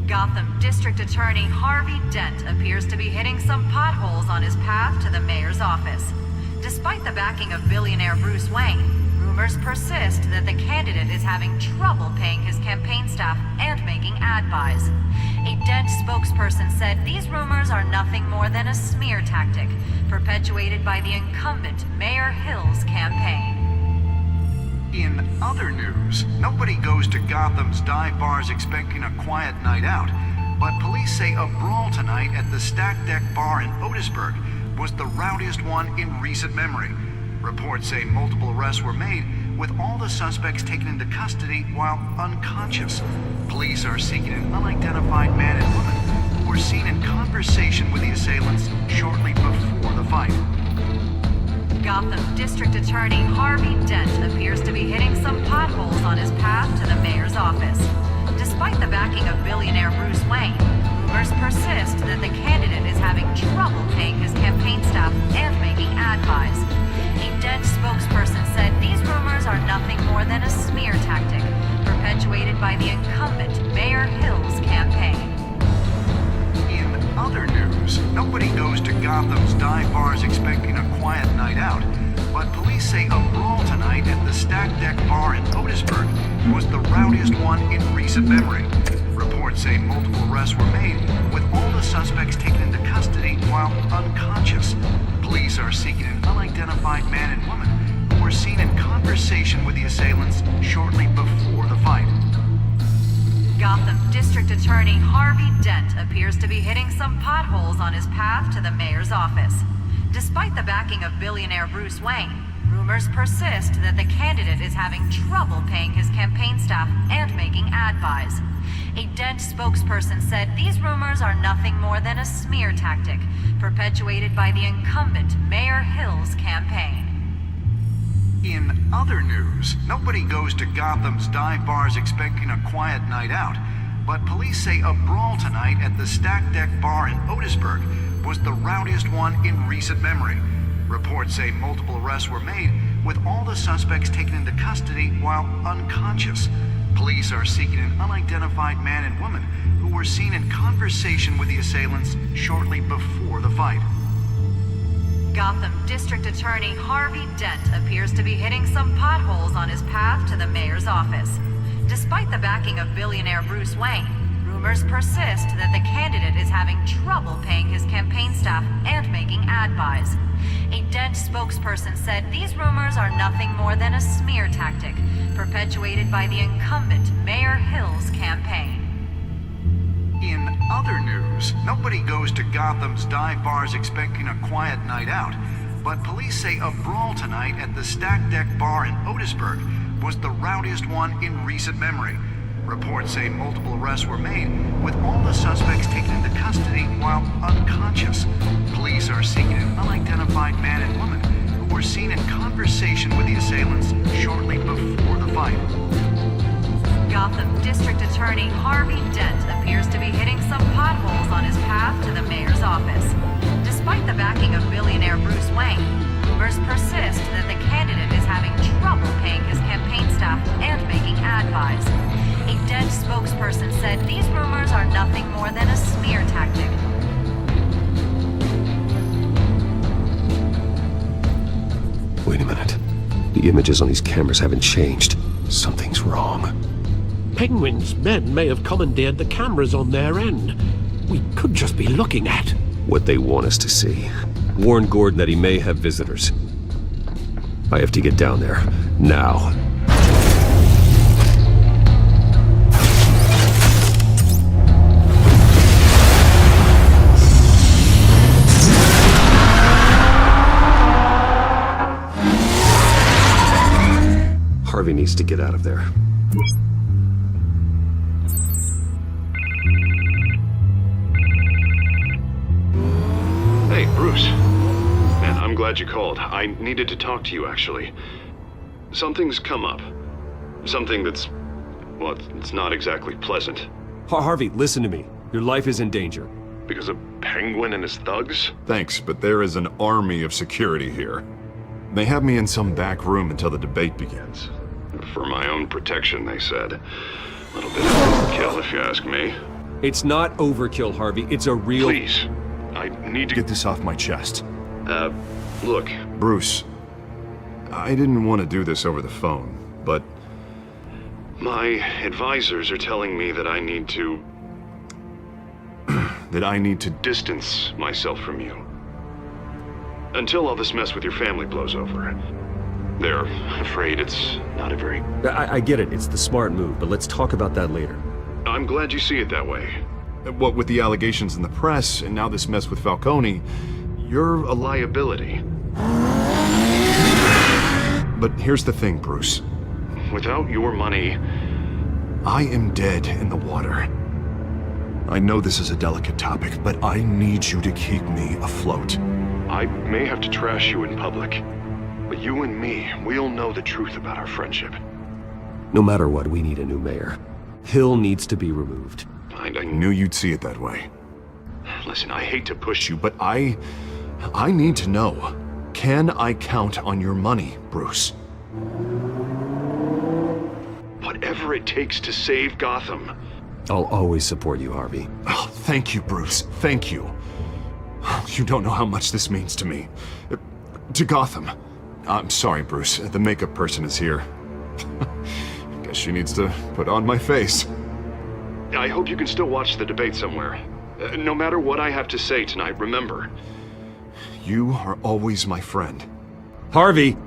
Gotham District Attorney Harvey Dent appears to be hitting some potholes on his path to the mayor's office. Despite the backing of billionaire Bruce Wayne, rumors persist that the candidate is having trouble paying his campaign staff and making ad buys. A Dent spokesperson said these rumors are nothing more than a smear tactic, perpetuated by the incumbent Mayor Hill's campaign. In other news, nobody goes to Gotham's dive bars expecting a quiet night out, but police say a brawl tonight at the Stack Deck Bar in Otisburg was the rowdiest one in recent memory. Reports say multiple arrests were made, with all the suspects taken into custody while unconscious. Police are seeking an unidentified man and woman who were seen in conversation with the assailants shortly before the fight. Gotham District Attorney Harvey Dent appears to be hitting some potholes on his path to the mayor's office. Despite the backing of billionaire Bruce Wayne, rumors persist that the candidate is having trouble paying his campaign staff and making ad buys. A Dent spokesperson said these rumors are nothing more than a smear tactic, perpetuated by the incumbent Mayor Hill's campaign. In other news, nobody goes to Gotham's dive bars expecting a quiet night out, but police say a brawl tonight at the Stack Deck Bar in Otisburg was the rowdiest one in recent memory. Reports say multiple arrests were made, with all the suspects taken into custody while unconscious. Police are seeking an unidentified man and woman who were seen in conversation with the assailants shortly before the fight. Gotham District Attorney Harvey Dent appears to be hitting some potholes on his path to the mayor's office. Despite the backing of billionaire Bruce Wayne, rumors persist that the candidate is having trouble paying his campaign staff and making ad buys. A Dent spokesperson said these rumors are nothing more than a smear tactic perpetuated by the incumbent Mayor Hill's campaign. In other news, nobody goes to Gotham's dive bars expecting a quiet night out, but police say a brawl tonight at the Stack Deck Bar in Otisburg was the rowdiest one in recent memory. Reports say multiple arrests were made, with all the suspects taken into custody while unconscious. Police are seeking an unidentified man and woman who were seen in conversation with the assailants shortly before the fight. Gotham District Attorney Harvey Dent appears to be hitting some potholes on his path to the mayor's office. Despite the backing of billionaire Bruce Wayne, rumors persist that the candidate is having trouble paying his campaign staff and making ad buys. A Dent spokesperson said these rumors are nothing more than a smear tactic perpetuated by the incumbent Mayor Hill's campaign. In other news, nobody goes to Gotham's dive bars expecting a quiet night out, but police say a brawl tonight at the Stack Deck Bar in Otisburg was the rowdiest one in recent memory. Reports say multiple arrests were made, with all the suspects taken into custody while unconscious. Police are seeking an unidentified man and woman who were seen in conversation with the assailants shortly before the fight. Gotham District Attorney Harvey Dent appears to be hitting some potholes on his path to the mayor's office. Despite the backing of billionaire Bruce Wayne, rumors persist that the candidate is having trouble paying his campaign staff and making ad buys. A Dent spokesperson said these rumors are nothing more than a smear tactic. Wait a minute. The images on these cameras haven't changed. Something's wrong. Penguin's men may have commandeered the cameras on their end. We could just be looking at what they want us to see. Warn Gordon that he may have visitors. I have to get down there. Now. Harvey needs to get out of there. Hey, Bruce. Man, I'm glad you called. I needed to talk to you, actually. Something's come up. Something that's... well, it's not exactly pleasant. Harvey, listen to me. Your life is in danger. Because of Penguin and his thugs? Thanks, but there is an army of security here. They have me in some back room until the debate begins. For my own protection, they said. A little bit of overkill, if you ask me. It's not overkill, Harvey. It's a real... Please. I need to get this off my chest. Look. Bruce, I didn't want to do this over the phone, but... my advisors are telling me that I need to... that I need to distance myself from you. Until all this mess with your family blows over. They're afraid it's not a very... I get it. It's the smart move, but let's talk about that later. I'm glad you see it that way. What with the allegations in the press, and now this mess with Falcone, you're a liability. But here's the thing, Bruce. Without your money... I am dead in the water. I know this is a delicate topic, but I need you to keep me afloat. I may have to trash you in public, but you and me, we'll know the truth about our friendship. No matter what, we need a new mayor. Hill needs to be removed. I knew you'd see it that way. Listen, I hate to push you, but I need to know. Can I count on your money, Bruce? Whatever it takes to save Gotham. I'll always support you, Harvey. Oh, thank you, Bruce. Thank you. You don't know how much this means to me. To Gotham. I'm sorry, Bruce. The makeup person is here. Guess she needs to put on my face. I hope you can still watch the debate somewhere. No matter what I have to say tonight, remember. You are always my friend. Harvey!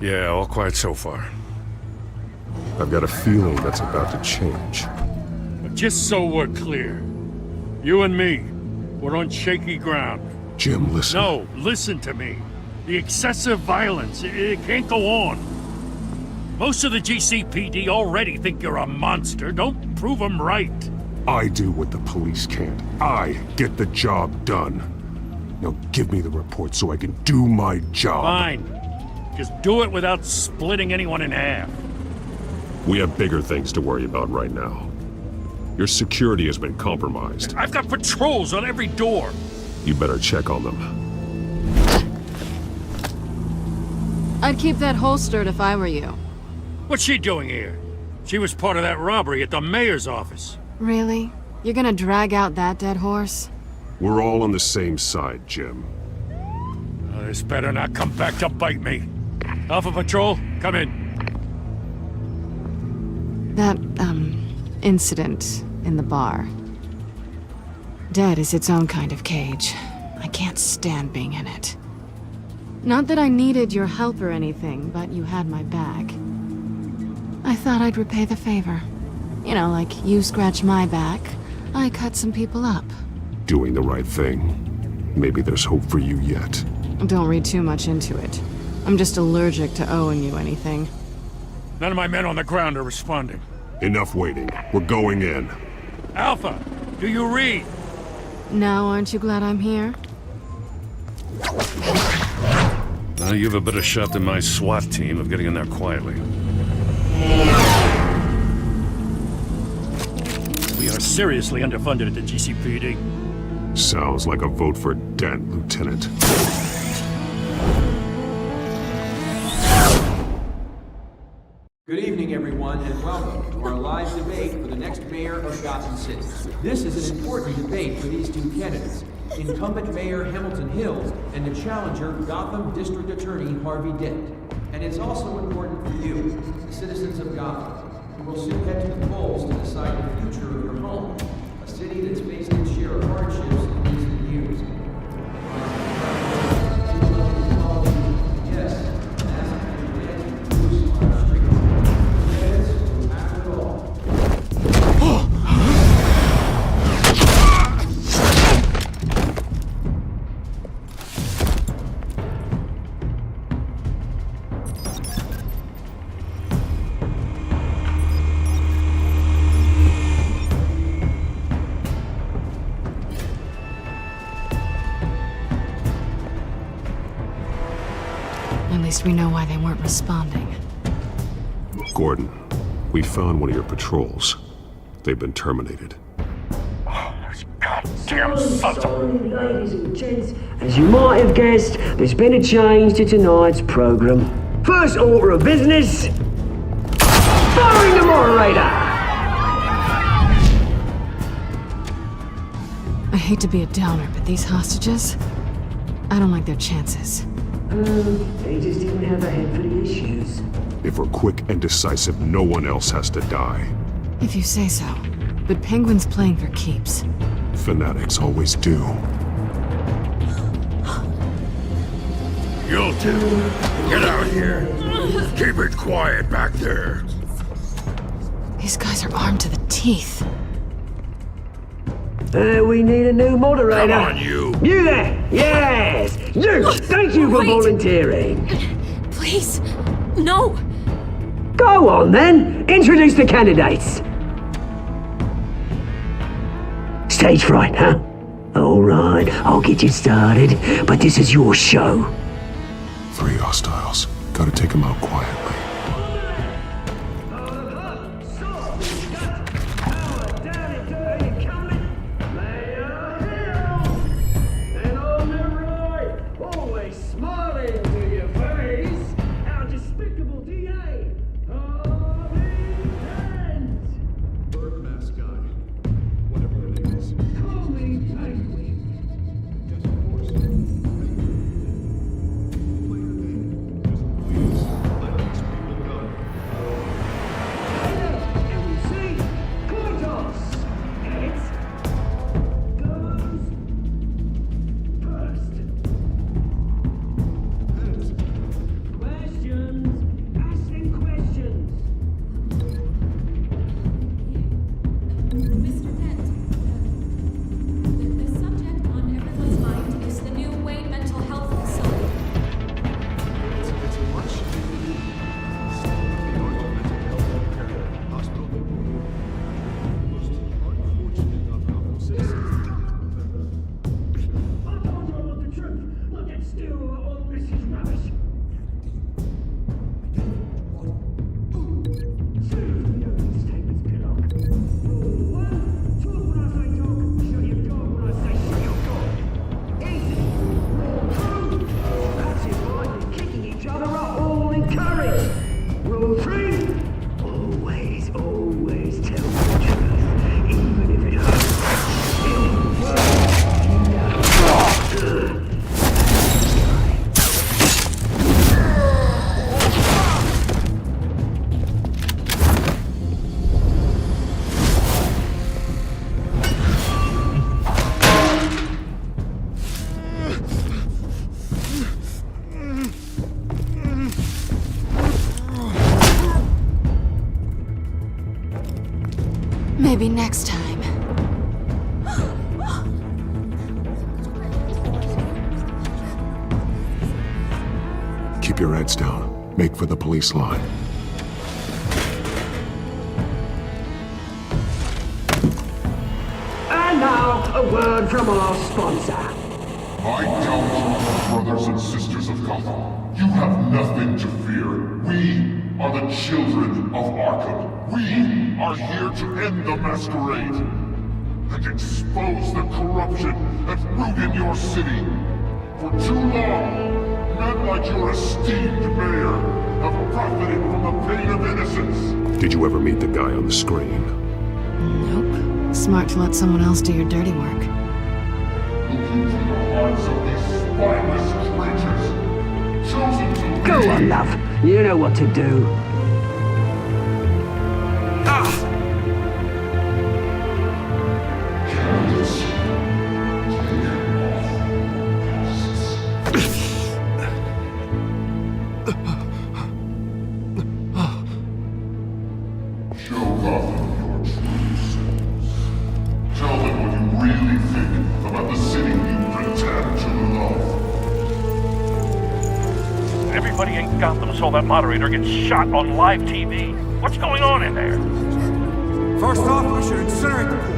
Yeah, all quiet so far. I've got a feeling that's about to change. But just so we're clear, you and me, we're on shaky ground. Jim, listen. No, listen to me. The excessive violence, it can't go on. Most of the GCPD already think you're a monster. Don't prove them right. I do what the police can't. I get the job done. Now give me the report so I can do my job. Fine. Just do it without splitting anyone in half. We have bigger things to worry about right now. Your security has been compromised. I've got patrols on every door. You better check on them. I'd keep that holstered if I were you. What's she doing here? She was part of that robbery at the mayor's office. Really? You're gonna drag out that dead horse? We're all on the same side, Jim. This better not come back to bite me. Alpha Patrol, come in. That, incident in the bar. Dead is its own kind of cage. I can't stand being in it. Not that I needed your help or anything, but you had my back. I thought I'd repay the favor. You know, like you scratch my back, I cut some people up. Doing the right thing. Maybe there's hope for you yet. Don't read too much into it. I'm just allergic to owing you anything. None of my men on the ground are responding. Enough waiting. We're going in. Alpha, do you read? Now, aren't you glad I'm here? You have a better shot than my SWAT team of getting in there quietly. We are seriously underfunded at the GCPD. Sounds like a vote for Dent, Lieutenant. Good evening, everyone, and welcome to our live debate for the next mayor of Gotham City. This is an important debate for these two candidates, incumbent Mayor Hamilton Hills and the challenger Gotham District Attorney Harvey Dent. And it's also important for you, the citizens of Gotham, who will soon head to the polls to decide the future of your home, a city that's faced its share of hardships in recent years. Yes. At least we know why they weren't responding. Gordon, we found one of your patrols. They've been terminated. Goddamn sons of... Ladies and gents, as you might have guessed, there's been a change to tonight's program. First order of business, firing the moderator! I hate to be a downer, but these hostages, I don't like their chances. They just didn't have a head for the issues. If we're quick and decisive, no one else has to die. If you say so. But Penguin's playing for keeps. Fanatics always do. You two, get out here. Keep it quiet back there. These guys are armed to the teeth. We need a new moderator. Come on, you. You there! Yes! You! Thank you for Wait. volunteering. Please, no! Go on then! Introduce the candidates. Stage fright, huh? Alright, I'll get you started, but this is your show. 3 hostiles. Gotta take them out quietly. Maybe next time. Keep your heads down. Make for the police line. And now, a word from our sponsor. My counsel, brothers and sisters of Gotham, you have nothing to fear. We are the children of Arkham. We are here to end the masquerade and expose the corruption that rooted your city. For too long, men like your esteemed mayor have profited from the pain of innocence. Did you ever meet the guy on the screen? Nope. Smart to let someone else do your dirty work. Looking into the hearts of these spineless creatures, chosen to Go on, love. You know what to do. Show Gotham your true selves. Tell them what you really think about the city you pretend to love. Everybody in Gotham saw that moderator get shot on live TV. What's going on in there? First off, we should incinerate the pool.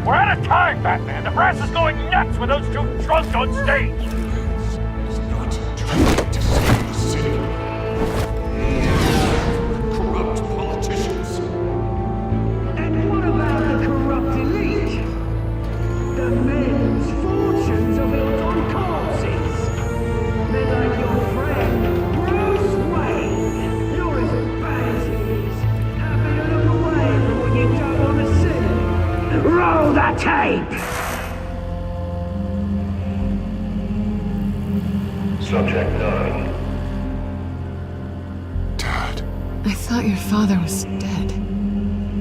We're out of time, Batman. The brass is going nuts with those two drunks on stage. Corrupt politicians. And what about the corrupt elite? The men whose fortunes are built on corpses. Men like your friend, Bruce Wayne. You're as bad as he is. Happy to look away from what you don't want to see. Roll that tape! Subject 9. I thought your father was dead.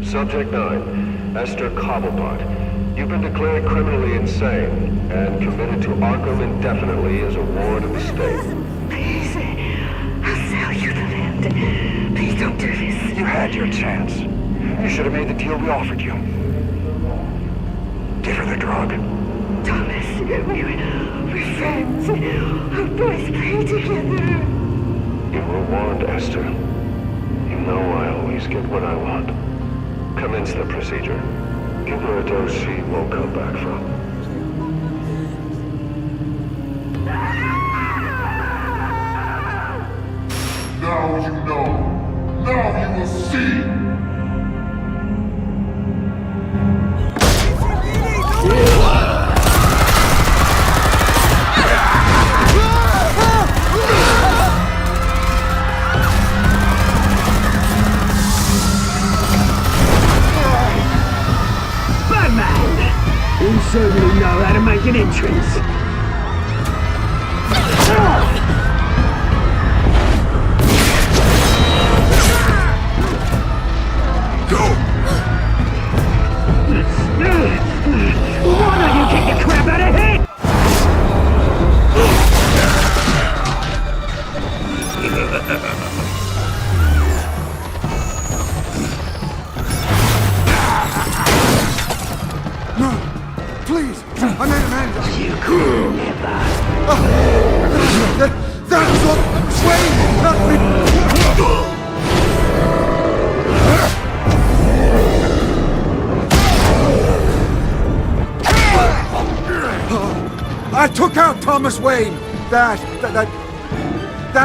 Subject 9, Esther Cobblepot. You've been declared criminally insane and committed to Arkham indefinitely as a ward of the state. Please, I'll sell you the land. Please don't do this. You had your chance. You should have made the deal we offered you. Give her the drug. Thomas, we're friends. Our boys play together. You were warned, Esther. You know I always get what I want. Commence the procedure. Give her a dose she won't come back from. Now you know. Now you will see. You certainly know how to make an entrance. Go! Why don't you kick the crap out of him? Please, I made amends. You could never. That was what Wayne, not me. I took out Thomas Wayne. That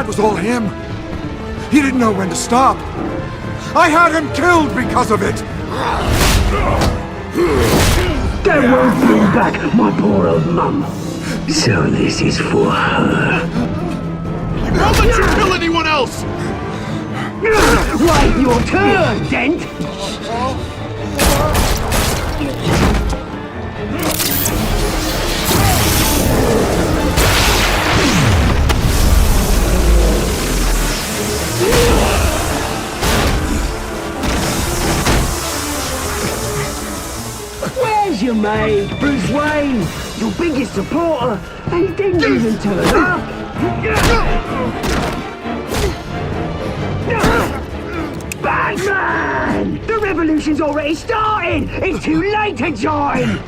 was all him. He didn't know when to stop. I had him killed because of it. That won't bring back my poor old mum. So this is for her. Don't let you kill anyone else! Right, your turn, Dent! There's your mate, Bruce Wayne, your biggest supporter, and he didn't even turn up. Batman! The revolution's already started! It's too late to join!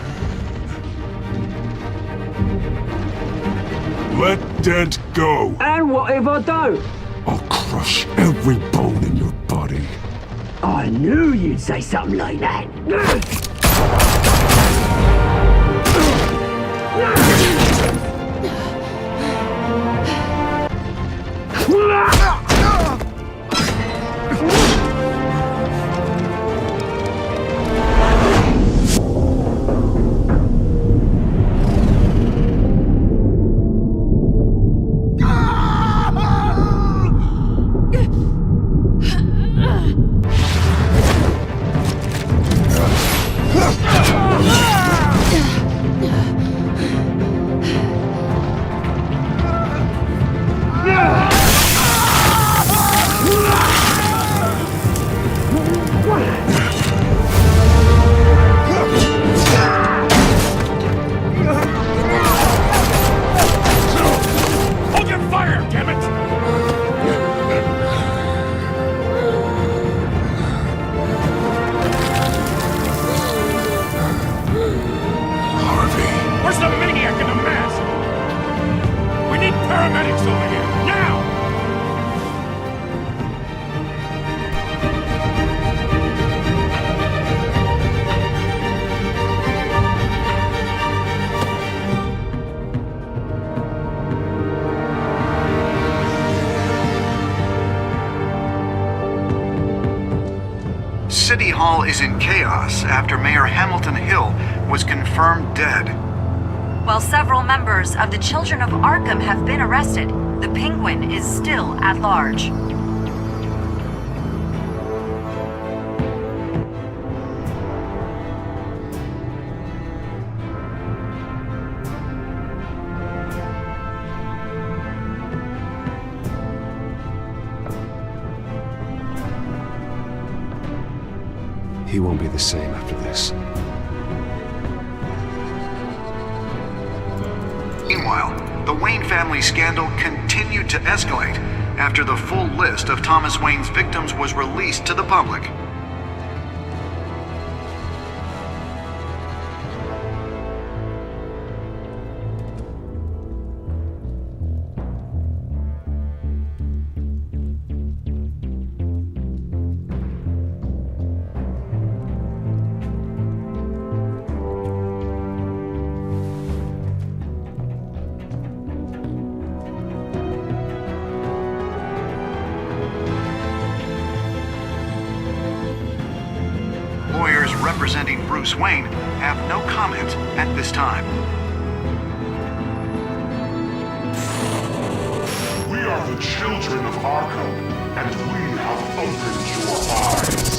Let Dent go! And what if I don't? I'll crush every bone in your body. I knew you'd say something like that. Hold your fire, damn it! Where's the maniac in the mask? We need paramedics over here, now! City Hall is in chaos after Mayor Hamilton Hill was confirmed dead. While several members of the Children of Arkham have been arrested, the Penguin is still at large. He won't be the same after this. Meanwhile, the Wayne family scandal continued to escalate after the full list of Thomas Wayne's victims was released to the public. Lawyers representing Bruce Wayne have no comment at this time. We are the children of Arkham, and we have opened your eyes.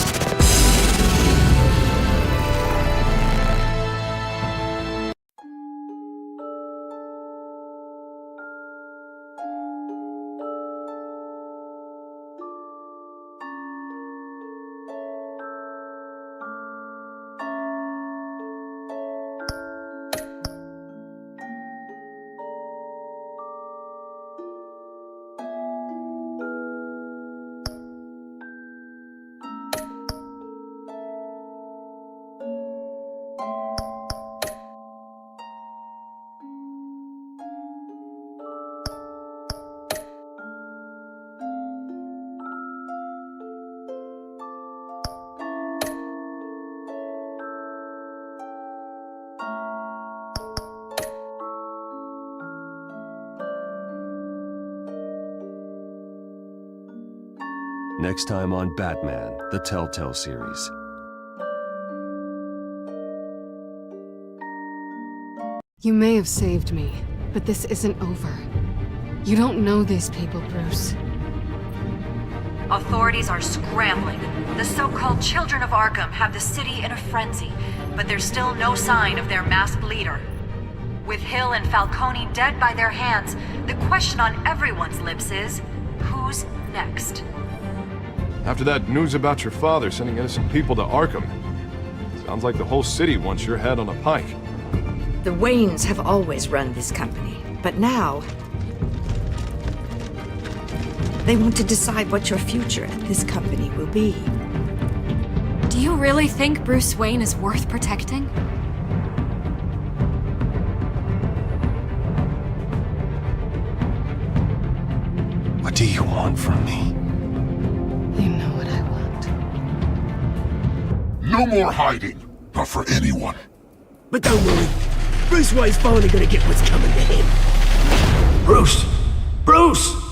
Next time on Batman, the Telltale series. You may have saved me, but this isn't over. You don't know these people, Bruce. Authorities are scrambling. The so-called Children of Arkham have the city in a frenzy, but there's still no sign of their masked leader. With Hill and Falcone dead by their hands, the question on everyone's lips is, who's next? After that news about your father sending innocent people to Arkham, Sounds like the whole city wants your head on a pike. The Waynes have always run this company, but now they want to decide what your future at this company will be. Do you really think Bruce Wayne is worth protecting? What do you want from me? You know what I want. No more hiding, not for anyone. But don't worry, Bruce Wayne's finally gonna get what's coming to him. Bruce! Bruce!